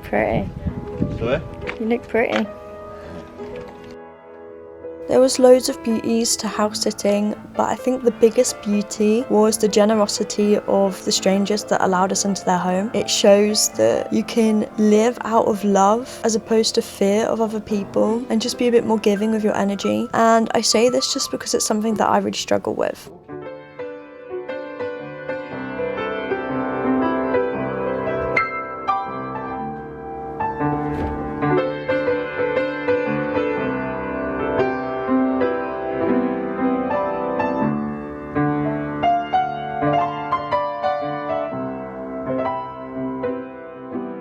pretty. Sorry? You look pretty. There was loads of beauties to house sitting, but I think the biggest beauty was the generosity of the strangers that allowed us into their home. It shows that you can live out of love as opposed to fear of other people and just be a bit more giving with your energy. And I say this just because it's something that I really struggle with.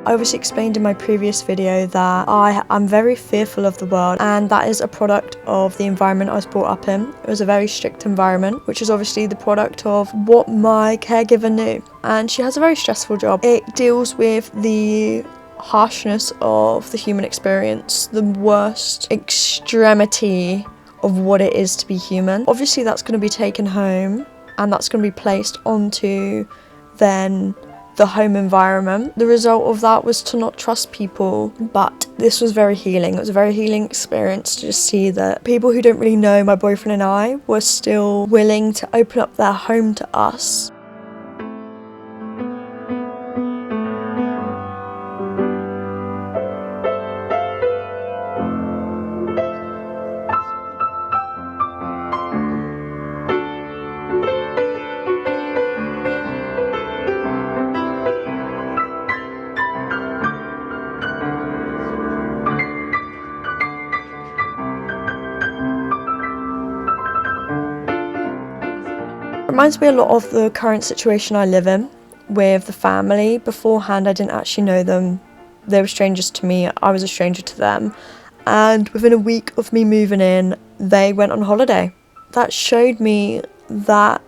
I obviously explained in my previous video that I'm very fearful of the world, and that is a product of the environment I was brought up in. It was a very strict environment, which is obviously the product of what my caregiver knew. And she has a very stressful job. It deals with the harshness of the human experience, the worst extremity of what it is to be human. Obviously that's going to be taken home and that's going to be placed onto then the home environment. The result of that was to not trust people, but this was very healing. It was a very healing experience to just see that people who don't really know my boyfriend and I were still willing to open up their home to us. Reminds me a lot of the current situation I live in with the family. Beforehand, I didn't actually know them. They were strangers to me, I was a stranger to them. And within a week of me moving in, they went on holiday. That showed me that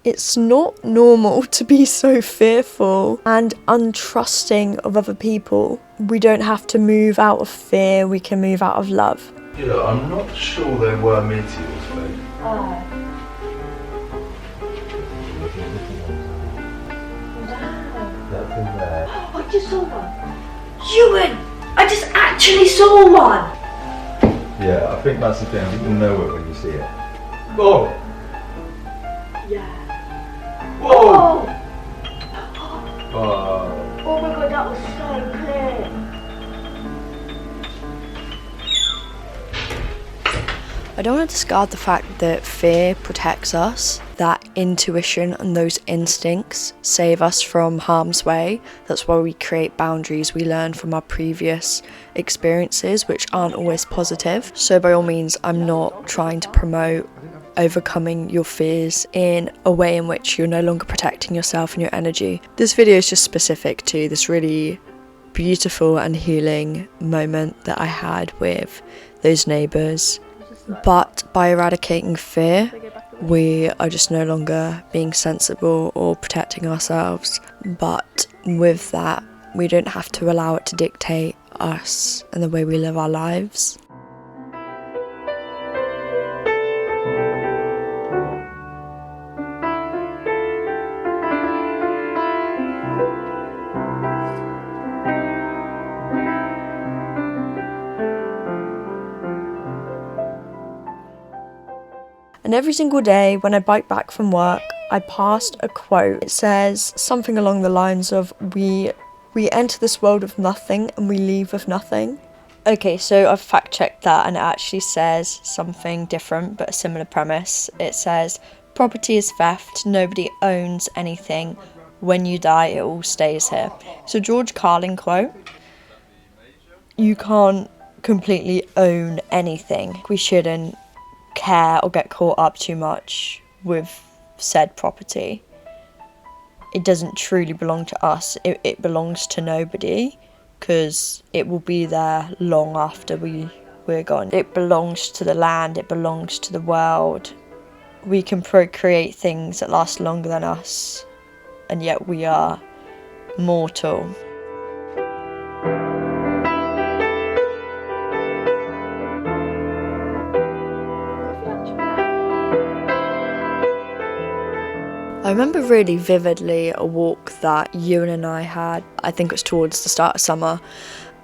it's not normal to be so fearful and untrusting of other people. We don't have to move out of fear, we can move out of love. You know, I'm not sure there were meteors, babe. Oh. I just saw one. Euan! I just actually saw one! Yeah, I think that's the thing. I think you'll know it when you see it. Whoa! Yeah. Whoa! Oh! Oh. Oh my god, that was so clear. I don't want to discard the fact that fear protects us, that intuition and those instincts save us from harm's way. That's why we create boundaries. We learn from our previous experiences, which aren't always positive. So by all means, I'm not trying to promote overcoming your fears in a way in which you're no longer protecting yourself and your energy. This video is just specific to this really beautiful and healing moment that I had with those neighbours. But by eradicating fear, we are just no longer being sensible or protecting ourselves. But with that, we don't have to allow it to dictate us and the way we live our lives. And every single day when I bike back from work, I passed a quote. It says something along the lines of, we enter this world with nothing and we leave with nothing. Okay, so I've fact checked that and it actually says something different but a similar premise. It says, property is theft, nobody owns anything. When you die, it all stays here. So George Carlin quote, you can't completely own anything. We shouldn't care or get caught up too much with said property. It doesn't truly belong to us. It belongs to nobody because it will be there long after we're gone. It belongs to the land, it belongs to the world. We can procreate things that last longer than us, and yet we are mortal. I remember really vividly a walk that Euan and I had, I think it was towards the start of summer,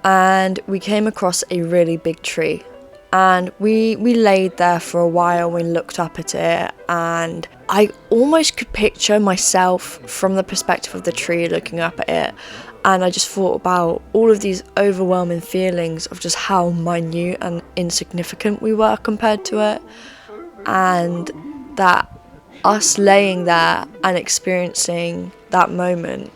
and we came across a really big tree. And we laid there for a while, we looked up at it, and I almost could picture myself from the perspective of the tree looking up at it. And I just thought about all of these overwhelming feelings of just how minute and insignificant we were compared to it. And that us laying there and experiencing that moment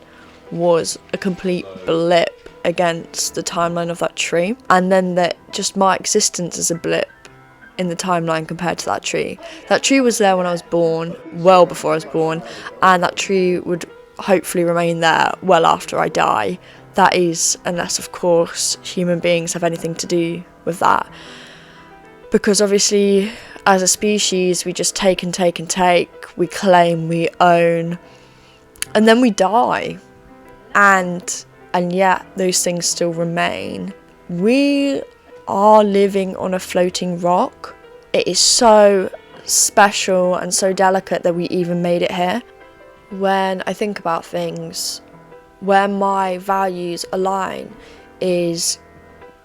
was a complete blip against the timeline of that tree, and then that just my existence as a blip in the timeline compared to that tree. That tree was there when I was born, well before I was born, and that tree would hopefully remain there well after I die. That is, unless of course human beings have anything to do with that, because obviously as a species we just take and take and take, we claim, we own, and then we die, and yet those things still remain. We are living on a floating rock. It is so special and so delicate that we even made it here. When I think about things, where my values align is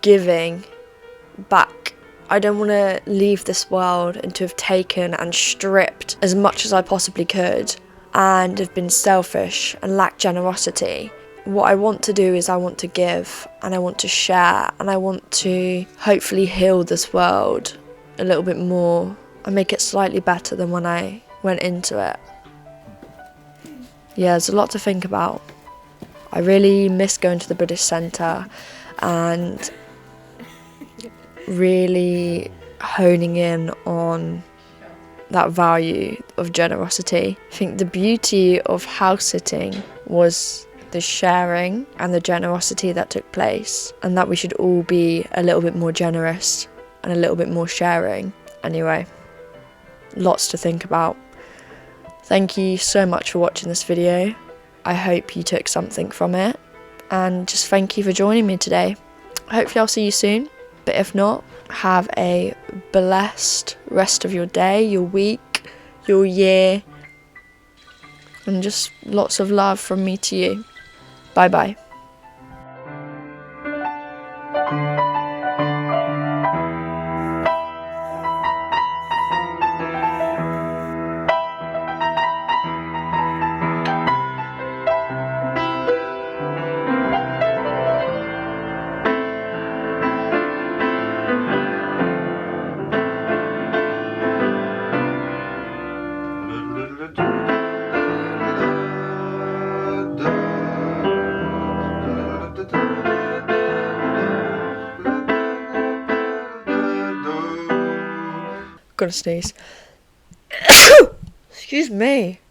giving back. I don't want to leave this world and to have taken and stripped as much as I possibly could and have been selfish and lacked generosity. What I want to do is I want to give, and I want to share, and I want to hopefully heal this world a little bit more and make it slightly better than when I went into it. Yeah, there's a lot to think about. I really miss going to the British Centre and really honing in on that value of generosity. I think the beauty of house sitting was the sharing and the generosity that took place, and that we should all be a little bit more generous and a little bit more sharing. Anyway, lots to think about. Thank you so much for watching this video. I hope you took something from it, and just thank you for joining me today. Hopefully I'll see you soon, but if not, have a blessed rest of your day, your week, your year, and just lots of love from me to you. Bye bye. Gotta sneeze. Excuse me.